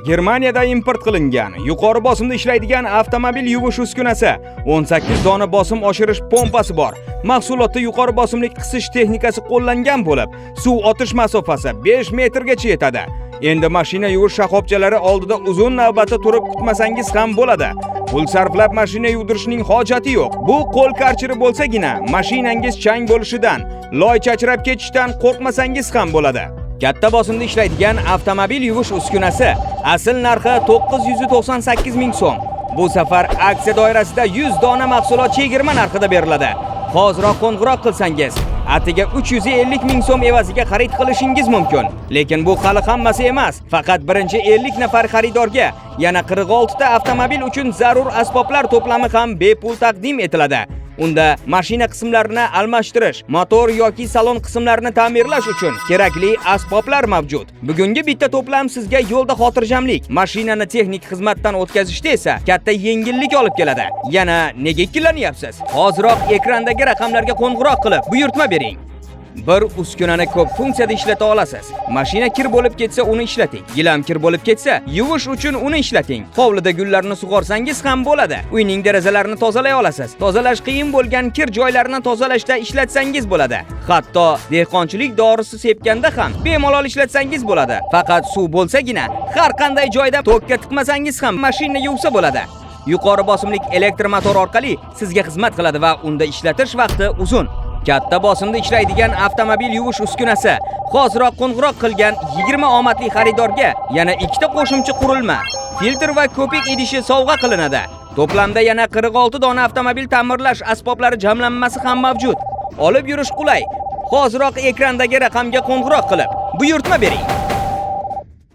Germaniyada import qilingan, yuqori bosimda ishlaydigan avtomobil yuvish uskunasi, 18 dona bosim oshirish pompasi bor. Mahsulotda yuqori bosimlik qisish texnikasi qo'llangan bo'lib, suv otish masofasi 5 metrgacha yetadi. Endi mashina yuvish shoxobchalari oldida uzun navbatda turib kutmasangiz ham bo'ladi. Pul sarflab mashina yuvdirishning hojati yo'q. Bu qo'l karchiri bo'lsagina mashinangiz chang bo'lishidan, loy chachrab ketishdan qo'rqmasangiz ham bo'ladi. Katta bosimda ishlaydigan avtomobil yuvish uskunasi asl narxi 998 ming so'm. Bu safar aksiya doirasida 100 dona mahsulot chegirma narxida beriladi. Hoziroq qo'ng'iroq qilsangiz, atiga 350 ming so'm evaziga xarid qilishingiz mumkin. Lekin bu hali hammasi emas. Faqat birinchi 50 nafar xaridorga yana 46 ta avtomobil uchun zarur asboblar to'plami ham bepul taqdim etiladi. Unda mashina qismlarini almashtirish, motor yoki salon qismlarini ta'mirlash uchun kerakli asboblar mavjud. Bugungi bitta to'plam sizga yo'lda xotirjamlik, mashinani texnik xizmatdan o'tkazishda esa katta yengillik olib keladi. Yana nega ikkilanyapsiz? Hoziroq ekrandagi raqamlarga qo'ng'iroq qilib, buyurtma bering. Bir uskunani ko'p funksiyada ishlata olasiz. Mashina kir bo'lib ketsa, uni ishlating. Gilam kir bo'lib ketsa, yuvish uchun uni ishlating. Hovlida gullarni sug'orsangiz ham bo'ladi. Uyning derazalarini tozalay olasiz. Tozalash qiyin bo'lgan kir joylarini tozalashda ishlatsangiz bo'ladi. Hatto dehqonchilik dorisi sepganda ham bemalol ishlatsangiz bo'ladi. Faqat suv bo'lsagina, har qanday joyda tokka tiqmasangiz ham mashina yuvsa bo'ladi. Yuqori bosimlik elektr motor orqali sizga xizmat qiladi va unda ishlatish vaqti uzun. Katta bosimda ishlaydigan avtomobil yuvish uskunasi hoziroq qo'ng'iroq qilgan 20 omadli xaridorga yana 2 ta qo'shimcha qurilma, filtr va ko'pik idishi sovg'a qilinadi. To'plamda yana 46 dona avtomobil ta'mirlash asboblari jamlanmasi ham mavjud. Olib yurish qulay. Hoziroq ekrandagi raqamga qo'ng'iroq qilib, buyurtma bering.